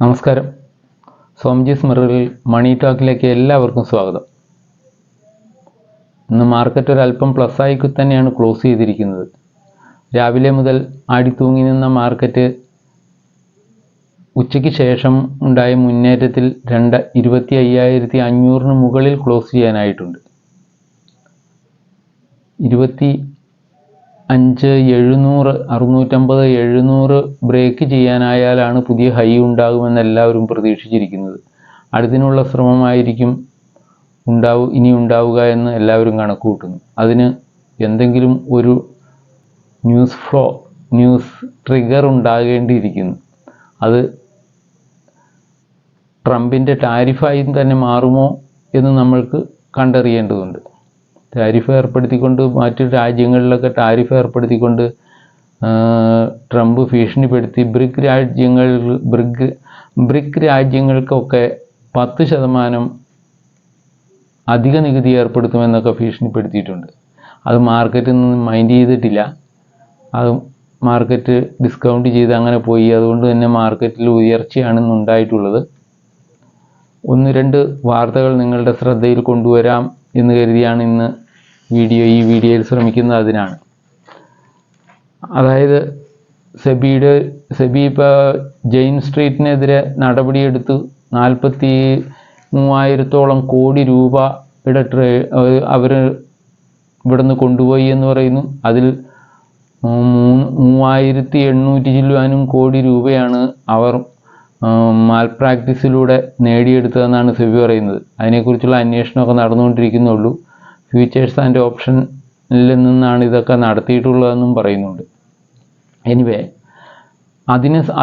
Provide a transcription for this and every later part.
നമസ്കാരം. സോംജീസ് മിററിൽ മണി ടോക്കിലേക്ക് എല്ലാവർക്കും സ്വാഗതം. ഇന്ന് മാർക്കറ്റ് ഒരല്പം പ്ലസ്സായി തന്നെയാണ് ക്ലോസ് ചെയ്തിരിക്കുന്നത്. രാവിലെ മുതൽ ആടിത്തൂങ്ങി നിന്ന മാർക്കറ്റ് ഉച്ചയ്ക്ക് ശേഷം ഉണ്ടായ മുന്നേറ്റത്തിൽ 25,500 മുകളിൽ ക്ലോസ് ചെയ്യാനായിട്ടുണ്ട്. 25,700, 650, 700 ബ്രേക്ക് ചെയ്യാനായാലാണ് പുതിയ ഹൈ ഉണ്ടാകുമെന്ന് എല്ലാവരും പ്രതീക്ഷിച്ചിരിക്കുന്നത്. അടുത്തിനുള്ള ശ്രമമായിരിക്കും ഇനി ഉണ്ടാവുക എന്ന് എല്ലാവരും കണക്ക് കൂട്ടുന്നു. അതിന് എന്തെങ്കിലും ഒരു ന്യൂസ് ട്രിഗർ ഉണ്ടാകേണ്ടിയിരിക്കുന്നു. അത് ട്രംപിൻ്റെ ടാരിഫായി തന്നെ മാറുമോ എന്ന് നമ്മൾക്ക് കണ്ടറിയേണ്ടതുണ്ട്. ടാരിഫ് ഏർപ്പെടുത്തിക്കൊണ്ട് മറ്റു രാജ്യങ്ങളിലൊക്കെ ടാരിഫ് ഏർപ്പെടുത്തിക്കൊണ്ട് ട്രംപ് ഭീഷണിപ്പെടുത്തി ബ്രിക് രാജ്യങ്ങൾക്കൊക്കെ 10% അധിക നികുതി ഏർപ്പെടുത്തുമെന്നൊക്കെ ഭീഷണിപ്പെടുത്തിയിട്ടുണ്ട്. അത് മാർക്കറ്റിൽ നിന്ന് മൈൻഡ് ചെയ്തിട്ടില്ല. അത് മാർക്കറ്റ് ഡിസ്കൗണ്ട് ചെയ്ത് അങ്ങനെ പോയി. അതുകൊണ്ട് തന്നെ മാർക്കറ്റിൽ ഉയർച്ചയാണ് ഉണ്ടായിട്ടുള്ളത്. 1-2 വാർത്തകൾ നിങ്ങളുടെ ശ്രദ്ധയിൽ കൊണ്ടുവരാം എന്ന് കരുതിയാണ് ഇന്ന് ഈ വീഡിയോയിൽ ശ്രമിക്കുന്നത്. അതിനാണ്, അതായത് സെബി ഇപ്പോൾ ജെയിൻ സ്ട്രീറ്റിനെതിരെ നടപടിയെടുത്ത് 43,000 കോടി രൂപ അവർ ഇവിടുന്ന് കൊണ്ടുപോയി എന്ന് പറയുന്നു. അതിൽ 3,800 ചില്ലുവാനും കോടി രൂപയാണ് അവർ മാൽ പ്രാക്ടീസിലൂടെ നേടിയെടുത്തതെന്നാണ് സെബി പറയുന്നത്. അതിനെക്കുറിച്ചുള്ള അന്വേഷണമൊക്കെ നടന്നുകൊണ്ടിരിക്കുന്നുള്ളൂ. ഫ്യൂച്ചേഴ്സ് ആൻഡ് ഓപ്ഷനിൽ നിന്നാണ് ഇതൊക്കെ നടത്തിയിട്ടുള്ളതെന്നും പറയുന്നുണ്ട്. എനിവേ,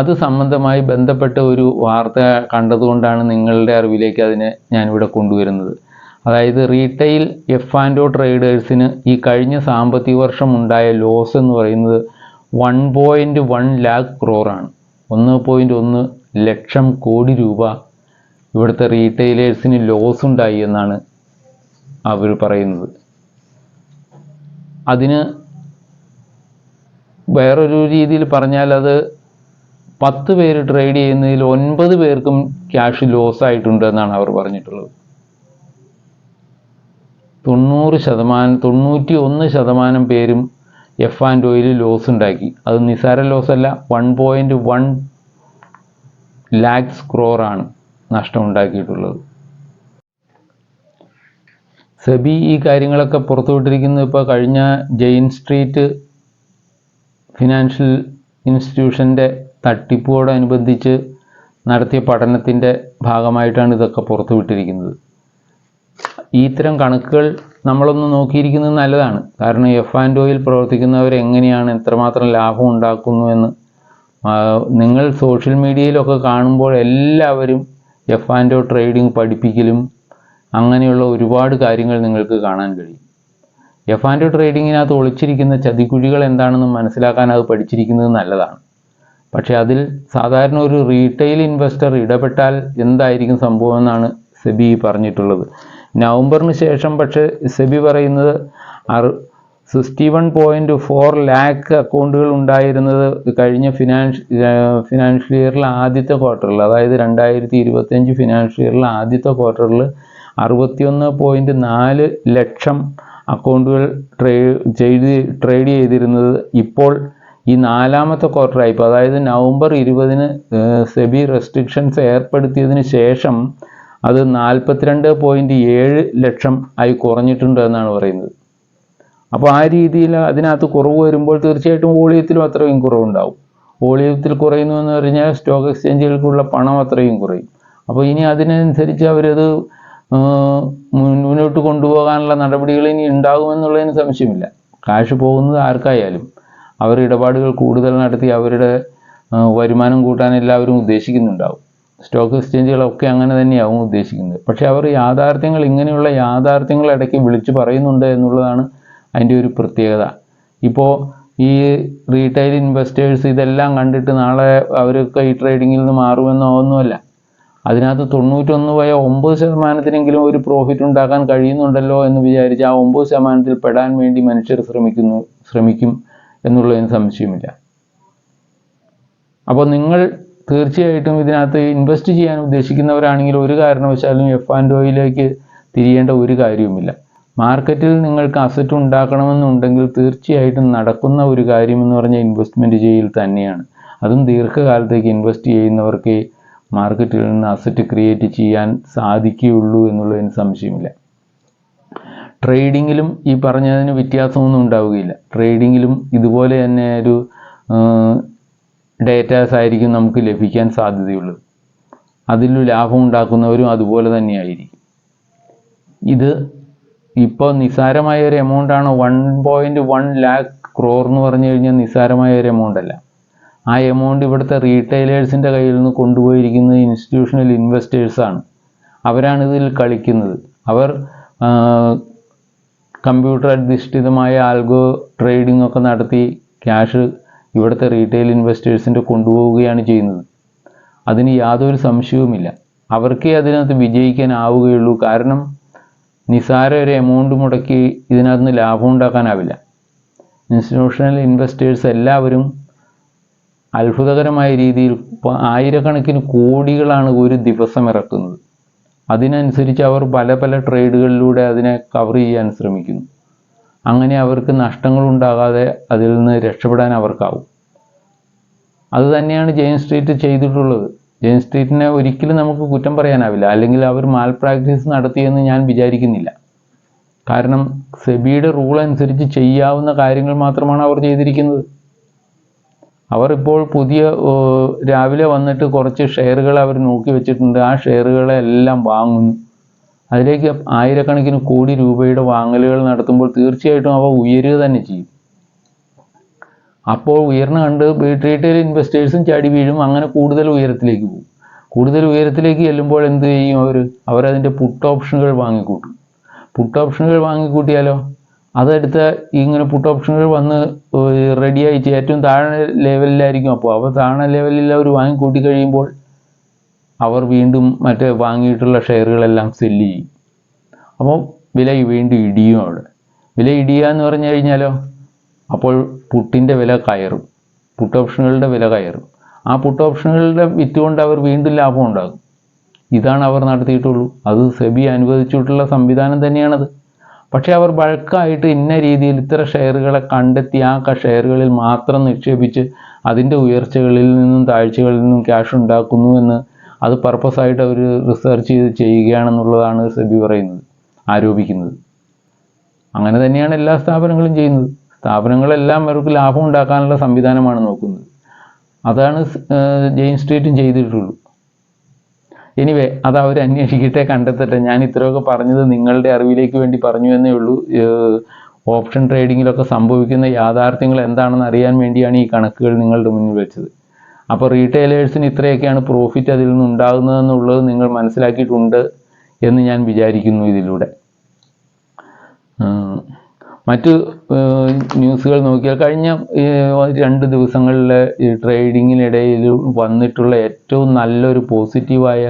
അത് സംബന്ധമായി ബന്ധപ്പെട്ട ഒരു വാർത്ത കണ്ടതുകൊണ്ടാണ് നിങ്ങളുടെ അറിവിലേക്ക് അതിനെ ഞാനിവിടെ കൊണ്ടുവരുന്നത്. അതായത് റീറ്റെയിൽ F&O ട്രേഡേഴ്സിന് ഈ കഴിഞ്ഞ സാമ്പത്തിക വർഷം ഉണ്ടായ ലോസ് എന്ന് പറയുന്നത് 1.1 lakh crore ആണ്. 1.1 ലക്ഷം കോടി രൂപ ഇവിടുത്തെ റീറ്റെയിലേഴ്സിന് ലോസ് ഉണ്ടായി എന്നാണ് അവർ പറയുന്നത്. അതിന് വേറൊരു രീതിയിൽ പറഞ്ഞാൽ അത് 10 പേര് ട്രേഡ് ചെയ്യുന്നതിൽ 9 പേർക്കും ക്യാഷ് ലോസ് ആയിട്ടുണ്ട് എന്നാണ് അവർ പറഞ്ഞിട്ടുള്ളത്. 91% പേരും F&Oയിൽ ലോസ് ഉണ്ടാക്കി. അത് നിസാര ലോസ് അല്ല, 1.1 lakhs crore ആണ് നഷ്ടം ഉണ്ടാക്കിയിട്ടുള്ളത്. സെബി ഈ കാര്യങ്ങളൊക്കെ പുറത്തുവിട്ടിരിക്കുന്നത് ഇപ്പോൾ കഴിഞ്ഞ ജെയിൻ സ്ട്രീറ്റ് ഫിനാൻഷ്യൽ ഇൻസ്റ്റിറ്റ്യൂഷൻ്റെ തട്ടിപ്പോടനുബന്ധിച്ച് നടത്തിയ പഠനത്തിൻ്റെ ഭാഗമായിട്ടാണ് ഇതൊക്കെ പുറത്തുവിട്ടിരിക്കുന്നത്. ഇത്തരം കണക്കുകൾ നമ്മളൊന്ന് നോക്കിയിരിക്കുന്നത് നല്ലതാണ്. കാരണം F&Oയിൽ പ്രവർത്തിക്കുന്നവർ എങ്ങനെയാണ്, എത്രമാത്രം ലാഭം ഉണ്ടാക്കുന്നു എന്ന് നിങ്ങൾ സോഷ്യൽ മീഡിയയിലൊക്കെ കാണുമ്പോൾ എല്ലാവരും F&O ട്രേഡിംഗ് പഠിപ്പിക്കലും അങ്ങനെയുള്ള ഒരുപാട് കാര്യങ്ങൾ നിങ്ങൾക്ക് കാണാൻ കഴിയും. F&O ട്രേഡിങ്ങിനകത്ത് ഒളിച്ചിരിക്കുന്ന ചതിക്കുഴികൾ എന്താണെന്ന് മനസ്സിലാക്കാൻ അത് പഠിച്ചിരിക്കുന്നത് നല്ലതാണ്. പക്ഷേ അതിൽ സാധാരണ ഒരു റീറ്റെയിൽ ഇൻവെസ്റ്റർ ഇടപെട്ടാൽ എന്തായിരിക്കും സംഭവം എന്നാണ് സെബി പറഞ്ഞിട്ടുള്ളത്. നവംബറിന് ശേഷം പക്ഷേ സെബി പറയുന്നത് 61.4 lakh അക്കൗണ്ടുകൾ ഉണ്ടായിരുന്നത് കഴിഞ്ഞ ഫിനാൻഷ്യൽ ഇയറിൽ ആദ്യത്തെ ക്വാർട്ടറിൽ, അതായത് 2025 ഫിനാൻഷ്യൽ ഇയറിൽ ആദ്യത്തെ ക്വാർട്ടറിൽ 61.4 ലക്ഷം അക്കൗണ്ടുകൾ ട്രേഡ് ചെയ്തിരുന്നത് ഇപ്പോൾ ഈ 4ാമത്തെ ക്വാർട്ടറായിപ്പോൾ, അതായത് നവംബർ 20-ന് സെബി റെസ്ട്രിക്ഷൻസ് ഏർപ്പെടുത്തിയതിന് ശേഷം അത് 42.7 ലക്ഷം ആയി കുറഞ്ഞിട്ടുണ്ട് എന്നാണ് പറയുന്നത്. അപ്പോൾ ആ രീതിയിൽ അതിനകത്ത് കുറവ് വരുമ്പോൾ തീർച്ചയായിട്ടും വോളിയത്തിലും അത്രയും കുറവുണ്ടാവും. വോളിയത്തിൽ കുറയുന്നു എന്ന് പറഞ്ഞാൽ സ്റ്റോക്ക് എക്സ്ചേഞ്ചുകൾക്കുള്ള പണം അത്രയും കുറയും. അപ്പോൾ ഇനി അതിനനുസരിച്ച് അവരത് മുന്നോട്ട് കൊണ്ടുപോകാനുള്ള നടപടികൾ ഇനി ഉണ്ടാകുമെന്നുള്ളതിന് സംശയമില്ല. കാശ് പോകുന്നത് ആർക്കായാലും അവർ ഇടപാടുകൾ കൂടുതൽ നടത്തി അവരുടെ വരുമാനം കൂട്ടാൻ എല്ലാവരും ഉദ്ദേശിക്കുന്നുണ്ടാവും. സ്റ്റോക്ക് എക്സ്ചേഞ്ചുകളൊക്കെ അങ്ങനെ തന്നെയാവും ഉദ്ദേശിക്കുന്നത്. പക്ഷേ അവർ ഇങ്ങനെയുള്ള യാഥാർത്ഥ്യങ്ങൾ ഇടയ്ക്ക് വിളിച്ചു പറയുന്നുണ്ട് എന്നുള്ളതാണ് അതിൻ്റെ ഒരു പ്രത്യേകത. ഇപ്പോൾ ഈ റീറ്റെയിൽ ഇൻവെസ്റ്റേഴ്സ് ഇതെല്ലാം കണ്ടിട്ട് നാളെ അവരൊക്കെ ഈ ട്രേഡിങ്ങിൽ നിന്ന് മാറുമെന്നോ ഒന്നുമല്ല. അതിനകത്ത് 91.9% ഒരു പ്രോഫിറ്റ് ഉണ്ടാക്കാൻ കഴിയുന്നുണ്ടല്ലോ എന്ന് വിചാരിച്ച് ആ 9% പെടാൻ വേണ്ടി മനുഷ്യർ ശ്രമിക്കും എന്നുള്ളതിന് സംശയമില്ല. അപ്പോൾ നിങ്ങൾ തീർച്ചയായിട്ടും ഇതിനകത്ത് ഇൻവെസ്റ്റ് ചെയ്യാൻ ഉദ്ദേശിക്കുന്നവരാണെങ്കിൽ ഒരു കാരണവശാലും F&Oയിലേക്ക് തിരിയേണ്ട ഒരു കാര്യവുമില്ല. മാർക്കറ്റിൽ നിങ്ങൾക്ക് അസറ്റ് ഉണ്ടാക്കണമെന്നുണ്ടെങ്കിൽ തീർച്ചയായിട്ടും നടക്കുന്ന ഒരു കാര്യമെന്ന് പറഞ്ഞാൽ ഇൻവെസ്റ്റ്മെൻറ്റ് ചെയ്യൽ തന്നെയാണ്. അതും ദീർഘകാലത്തേക്ക് ഇൻവെസ്റ്റ് ചെയ്യുന്നവർക്ക് മാർക്കറ്റിൽ നിന്ന് അസറ്റ് ക്രിയേറ്റ് ചെയ്യാൻ സാധിക്കുകയുള്ളൂ എന്നുള്ളതിന് സംശയമില്ല. ട്രേഡിങ്ങിലും ഈ പറഞ്ഞതിന് വ്യത്യാസമൊന്നും ഉണ്ടാവുകയില്ല. ട്രേഡിങ്ങിലും ഇതുപോലെ തന്നെ ഒരു ഡേറ്റാസ് ആയിരിക്കും നമുക്ക് ലഭിക്കാൻ സാധ്യതയുള്ളത്. അതിൽ ലാഭം ഉണ്ടാക്കുന്നവരും അതുപോലെ തന്നെയായിരിക്കും. ഇത് ഇപ്പോൾ നിസ്സാരമായ ഒരു എമൗണ്ടാണ്. 1.1 lakh crore എന്ന് പറഞ്ഞു കഴിഞ്ഞാൽ നിസ്സാരമായ ഒരു എമൗണ്ട് അല്ല. ആ എമൗണ്ട് ഇവിടുത്തെ റീറ്റെയിലേഴ്സിൻ്റെ കയ്യിൽ നിന്ന് കൊണ്ടുപോയിരിക്കുന്നത് ഇൻസ്റ്റിറ്റ്യൂഷണൽ ഇൻവെസ്റ്റേഴ്സാണ്. അവരാണ് ഇതിൽ കളിക്കുന്നത്. അവർ കമ്പ്യൂട്ടർ അധിഷ്ഠിതമായ ആൽഗോ ട്രേഡിംഗ് ഒക്കെ നടത്തി ക്യാഷ് ഇവിടുത്തെ റീറ്റെയിൽ ഇൻവെസ്റ്റേഴ്സിൻ്റെ കൊണ്ടുപോവുകയാണ് ചെയ്യുന്നത്. അതിന് യാതൊരു സംശയവുമില്ല. അവർക്കേ അതിനകത്ത് വിജയിക്കാനാവുകയുള്ളൂ. കാരണം നിസ്സാര ഒരു എമൗണ്ട് മുടക്കി ഇതിനകത്ത് നിന്ന് ലാഭം ഉണ്ടാക്കാനാവില്ല. ഇൻസ്റ്റിറ്റ്യൂഷണൽ ഇൻവെസ്റ്റേഴ്സ് എല്ലാവരും അത്ഭുതകരമായ രീതിയിൽ ആയിരക്കണക്കിന് കോടികളാണ് ഒരു ദിവസം ഇറക്കുന്നത്. അതിനനുസരിച്ച് അവർ പല പല ട്രേഡുകളിലൂടെ അതിനെ കവർ ചെയ്യാൻ ശ്രമിക്കുന്നു. അങ്ങനെ അവർക്ക് നഷ്ടങ്ങളുണ്ടാകാതെ അതിൽ നിന്ന് രക്ഷപ്പെടാൻ അവർക്കാവും. അതുതന്നെയാണ് ജെയിൻ സ്ട്രീറ്റ് ചെയ്തിട്ടുള്ളത്. ജെയിൻ സ്ട്രീറ്റിനെ ഒരിക്കലും നമുക്ക് കുറ്റം പറയാനാവില്ല. അല്ലെങ്കിൽ അവർ മാൽ പ്രാക്ടീസ് നടത്തിയെന്ന് ഞാൻ വിചാരിക്കുന്നില്ല. കാരണം സെബിയുടെ റൂൾ അനുസരിച്ച് ചെയ്യാവുന്ന കാര്യങ്ങൾ മാത്രമാണ് അവർ ചെയ്തിരിക്കുന്നത്. അവർ ഇപ്പോൾ പുതിയ രാവിലെ വന്നിട്ട് കുറച്ച് ഷെയറുകൾ അവർ നോക്കി വെച്ചിട്ടുണ്ട്. ആ ഷെയറുകളെല്ലാം വാങ്ങുന്നു. അതിലേക്ക് ആയിരക്കണക്കിന് കോടി രൂപയുടെ വാങ്ങലുകൾ നടത്തുമ്പോൾ തീർച്ചയായിട്ടും അവ ഉയരുക തന്നെ ചെയ്യും. അപ്പോൾ ഉയർന്നു കണ്ട് റീറ്റെയിൽ ഇൻവെസ്റ്റേഴ്സും ചാടി വീഴും. അങ്ങനെ കൂടുതൽ ഉയരത്തിലേക്ക് പോകും. കൂടുതൽ ഉയരത്തിലേക്ക് ചെല്ലുമ്പോൾ എന്ത് ചെയ്യും? അവരതിൻ്റെ പുട്ട് ഓപ്ഷനുകൾ വാങ്ങിക്കൂട്ടും. പുട്ട് ഓപ്ഷനുകൾ വാങ്ങിക്കൂട്ടിയാലോ അതെടുത്ത ഇങ്ങനെ പുട്ട് ഓപ്ഷനുകൾ വന്ന് റെഡിയായി ഏറ്റവും താഴെ ലെവലിലായിരിക്കും. അപ്പോൾ താഴെ ലെവലിൽ അവർ വാങ്ങിക്കൂട്ടി കഴിയുമ്പോൾ അവർ വീണ്ടും മറ്റേ വാങ്ങിയിട്ടുള്ള ഷെയറുകളെല്ലാം സെല്ല് ചെയ്യും. അപ്പോൾ വില വീണ്ടും ഇടിയും. വില ഇടിയുക എന്ന് പറഞ്ഞു കഴിഞ്ഞാലോ അപ്പോൾ പുട്ടിൻ്റെ വില കയറും, പുട്ട് ഓപ്ഷനുകളുടെ വില കയറും. ആ പുട്ട് ഓപ്ഷനുകളുടെ വിറ്റുകൊണ്ട് അവർ വീണ്ടും ലാഭം ഉണ്ടാകും. ഇതാണ് അവർ നടത്തിയിട്ടുള്ളൂ. അത് സെബി അനുവദിച്ചിട്ടുള്ള സംവിധാനം തന്നെയാണത്. പക്ഷേ അവർ ബൾക്കായിട്ട് ഇന്ന രീതിയിൽ ഇത്ര ഷെയറുകളെ കണ്ടെത്തി ആ ഷെയറുകളിൽ മാത്രം നിക്ഷേപിച്ച് അതിൻ്റെ ഉയർച്ചകളിൽ നിന്നും താഴ്ചകളിൽ നിന്നും ക്യാഷ് ഉണ്ടാക്കുന്നു എന്ന് അത് പർപ്പസായിട്ട് അവർ റിസർച്ച് ചെയ്ത് ചെയ്യുകയാണെന്നുള്ളതാണ് സെബി പറയുന്നത്, ആരോപിക്കുന്നത്. അങ്ങനെ തന്നെയാണ് എല്ലാ സ്ഥാപനങ്ങളും ചെയ്യുന്നത്. സ്ഥാപനങ്ങളെല്ലാം അവർക്ക് ലാഭം ഉണ്ടാക്കാനുള്ള സംവിധാനമാണ് നോക്കുന്നത്. അതാണ് ജെയിൻ സ്ട്രീറ്റും ചെയ്തിട്ടുള്ളൂ. എനിവേ അത് അവർ അന്വേഷിക്കട്ടെ, കണ്ടെത്തട്ടെ. ഞാൻ ഇത്രയൊക്കെ പറഞ്ഞത് നിങ്ങളുടെ അറിവിലേക്ക് വേണ്ടി പറഞ്ഞു എന്നേ ഉള്ളൂ. ഓപ്ഷൻ ട്രേഡിങ്ങിലൊക്കെ സംഭവിക്കുന്ന യാഥാർത്ഥ്യങ്ങൾ എന്താണെന്ന് അറിയാൻ വേണ്ടിയാണ് ഈ കണക്കുകൾ നിങ്ങളുടെ മുന്നിൽ വെച്ചത്. അപ്പോൾ റീറ്റെയിലേഴ്സിന് ഇത്രയൊക്കെയാണ് പ്രോഫിറ്റ് അതിൽ നിന്ന് ഉണ്ടാകുന്നതെന്നുള്ളത് നിങ്ങൾ മനസ്സിലാക്കിയിട്ടുണ്ട് എന്ന് ഞാൻ വിചാരിക്കുന്നു ഇതിലൂടെ. മറ്റ് ന്യൂസുകൾ നോക്കിയാൽ കഴിഞ്ഞ 2 ദിവസങ്ങളിലെ ഈ ട്രേഡിങ്ങിനിടയിൽ വന്നിട്ടുള്ള ഏറ്റവും നല്ലൊരു പോസിറ്റീവായ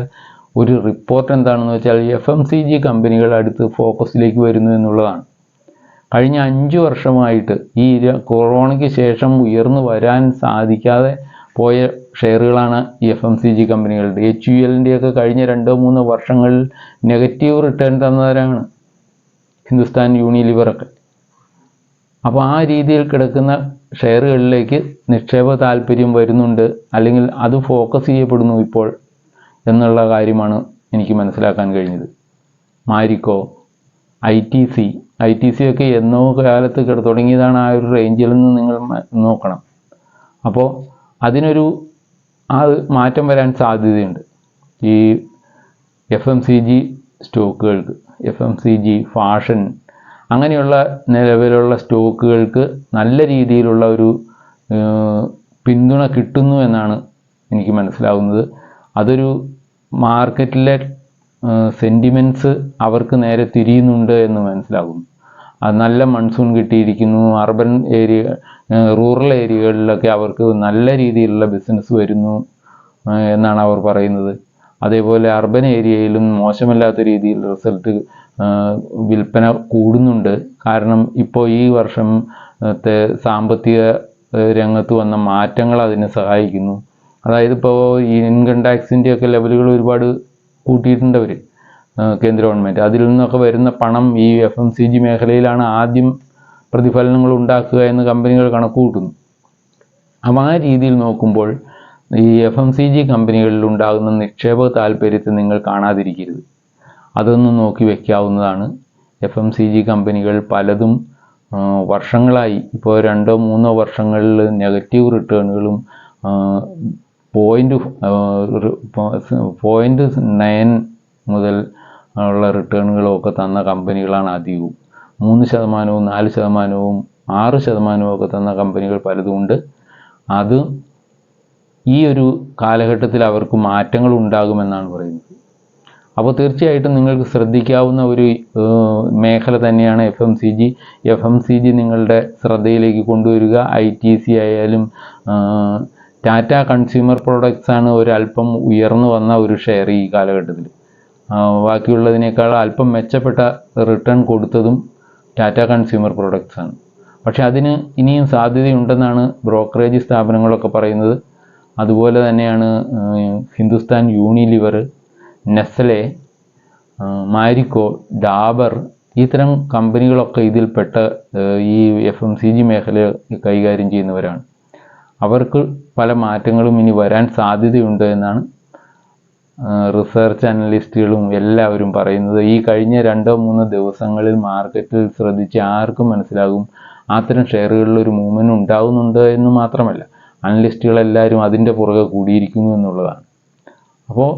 ഒരു റിപ്പോർട്ട് എന്താണെന്ന് വെച്ചാൽ FMCG കമ്പനികൾ അടുത്ത് ഫോക്കസിലേക്ക് വരുന്നു എന്നുള്ളതാണ്. കഴിഞ്ഞ 5 വർഷമായിട്ട് ഈ കൊറോണയ്ക്ക് ശേഷം ഉയർന്നു വരാൻ സാധിക്കാതെ പോയ ഷെയറുകളാണ് ഈ FMCG കമ്പനികളുടെ. HULൻ്റെയൊക്കെ കഴിഞ്ഞ 2-3 വർഷങ്ങളിൽ നെഗറ്റീവ് റിട്ടേൺ തന്നവരാണ് ഹിന്ദുസ്ഥാൻ യൂണിലിവറൊക്കെ. അപ്പോൾ ആ രീതിയിൽ കിടക്കുന്ന ഷെയറുകളിലേക്ക് നിക്ഷേപ താല്പര്യം വരുന്നുണ്ട്, അല്ലെങ്കിൽ അത് ഫോക്കസ് ചെയ്യപ്പെടുന്നു ഇപ്പോൾ എന്നുള്ള കാര്യമാണ് എനിക്ക് മനസ്സിലാക്കാൻ കഴിഞ്ഞത്. മാരിക്കോ, ITC ഒക്കെ എന്നോ കാലത്ത് തുടങ്ങിയതാണ്. ആ ഒരു റേഞ്ചിൽ നിന്ന് നിങ്ങൾ നോക്കണം. അപ്പോൾ അതിനൊരു മാറ്റം വരാൻ സാധ്യതയുണ്ട് ഈ FMCG സ്റ്റോക്കുകൾക്ക്. FMCG, ഫാഷൻ അങ്ങനെയുള്ള നിലവിലുള്ള സ്റ്റോക്കുകൾക്ക് നല്ല രീതിയിലുള്ള ഒരു പിന്തുണ കിട്ടുന്നു എന്നാണ് എനിക്ക് മനസ്സിലാവുന്നത്. അതൊരു മാർക്കറ്റിലെ സെൻറ്റിമെൻറ്റ്സ് അവർക്ക് നേരെ തിരിയുന്നുണ്ട് എന്ന് മനസ്സിലാകുന്നു. അത് നല്ല മൺസൂൺ കിട്ടിയിരിക്കുന്നു. അർബൻ ഏരിയ, റൂറൽ ഏരിയകളിലൊക്കെ അവർക്ക് നല്ല രീതിയിലുള്ള ബിസിനസ് വരുന്നു എന്നാണ് അവർ പറയുന്നത്. അതേപോലെ അർബൻ ഏരിയയിലും മോശമല്ലാത്ത രീതിയിൽ റിസൾട്ട് വിൽപ്പന കൂടുന്നുണ്ട്. കാരണം ഇപ്പോൾ ഈ വർഷത്തെ സാമ്പത്തിക രംഗത്ത് വന്ന മാറ്റങ്ങൾ അതിനെ സഹായിക്കുന്നു. അതായത് ഇപ്പോൾ ഈ ഇൻകം ടാക്സിൻ്റെയൊക്കെ ലെവലുകൾ ഒരുപാട് കൂട്ടിയിട്ടുണ്ട് അവർ, കേന്ദ്ര ഗവൺമെൻറ്. അതിൽ നിന്നൊക്കെ വരുന്ന പണം ഈ FMCG മേഖലയിലാണ് ആദ്യം പ്രതിഫലനങ്ങൾ ഉണ്ടാക്കുക എന്ന് കമ്പനികൾ കണക്ക് കൂട്ടുന്നു. അപ്പം ആ രീതിയിൽ നോക്കുമ്പോൾ ഈ FMCG കമ്പനികളിൽ ഉണ്ടാകുന്ന നിക്ഷേപ താല്പര്യത്തെ നിങ്ങൾ കാണാതിരിക്കരുത്. അതൊന്നും നോക്കി വയ്ക്കാവുന്നതാണ്. FMCG കമ്പനികൾ പലതും വർഷങ്ങളായി, ഇപ്പോൾ 2-3 വർഷങ്ങളിൽ നെഗറ്റീവ് റിട്ടേണുകളും 0.9 മുതൽ ഉള്ള റിട്ടേണുകളും ഒക്കെ തന്ന കമ്പനികളാണ് അധികവും. 3%, 4%, 6% ഒക്കെ തന്ന കമ്പനികൾ പലതുമുണ്ട്. അത് ഈ ഒരു കാലഘട്ടത്തിൽ അവർക്ക് മാറ്റങ്ങൾ ഉണ്ടാകുമെന്നാണ് പറയുന്നത്. അപ്പോൾ തീർച്ചയായിട്ടും നിങ്ങൾക്ക് ശ്രദ്ധിക്കാവുന്ന ഒരു മേഖല തന്നെയാണ് FMCG നിങ്ങളുടെ ശ്രദ്ധയിലേക്ക് കൊണ്ടുവരിക. ITC ആയാലും ടാറ്റ കൺസ്യൂമർ പ്രോഡക്ട്സ് ആണ് ഒരല്പം ഉയർന്നു വന്ന ഒരു ഷെയർ ഈ കാലഘട്ടത്തിൽ. ബാക്കിയുള്ളതിനേക്കാൾ അല്പം മെച്ചപ്പെട്ട റിട്ടേൺ കൊടുത്തതും ടാറ്റ കൺസ്യൂമർ പ്രോഡക്ട്സ് ആണ്. പക്ഷെ അതിന് ഇനിയും സാധ്യതയുണ്ടെന്നാണ് ബ്രോക്കറേജ് സ്ഥാപനങ്ങളൊക്കെ പറയുന്നത്. അതുപോലെ തന്നെയാണ് ഹിന്ദുസ്ഥാൻ യൂണിലിവർ, നെസ്ലെ, മാരിക്കോ, ഡാബർ, ഇത്തരം കമ്പനികളൊക്കെ ഇതിൽപ്പെട്ട ഈ FMCG മേഖല കൈകാര്യം ചെയ്യുന്നവരാണ്. അവർക്ക് പല മാറ്റങ്ങളും ഇനി വരാൻ സാധ്യതയുണ്ട് എന്നാണ് റിസർച്ച് അനലിസ്റ്റുകളും എല്ലാവരും പറയുന്നത്. ഈ കഴിഞ്ഞ 2-3 ദിവസങ്ങളിൽ മാർക്കറ്റിൽ ശ്രദ്ധിച്ച് ആർക്കും മനസ്സിലാകും അത്തരം ഷെയറുകളിൽ ഒരു മൂവ്മെൻറ്റ് ഉണ്ടാകുന്നുണ്ട് എന്ന് മാത്രമല്ല, അനലിസ്റ്റുകളെല്ലാവരും അതിൻ്റെ പുറകെ കൂടിയിരിക്കുന്നു എന്നുള്ളതാണ്. അപ്പോൾ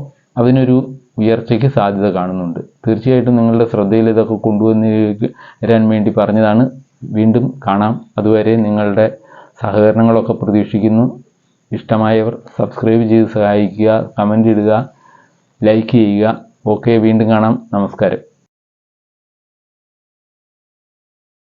അതിനൊരു ഉയർച്ചയ്ക്ക് സാധ്യത കാണുന്നുണ്ട്. തീർച്ചയായിട്ടും നിങ്ങളുടെ ശ്രദ്ധയിൽ ഇതൊക്കെ കൊണ്ടുവരാൻ വേണ്ടി പറഞ്ഞതാണ്. വീണ്ടും കാണാം. അതുവരെ നിങ്ങളുടെ സഹകരണങ്ങളൊക്കെ പ്രതീക്ഷിക്കുന്നു. ഇഷ്ടമായവർ സബ്സ്ക്രൈബ് ചെയ്ത് സഹായിക്കുക, കമൻ്റ് ഇടുക, ലൈക്ക് ചെയ്യുക. ഓക്കെ, വീണ്ടും കാണാം. നമസ്കാരം.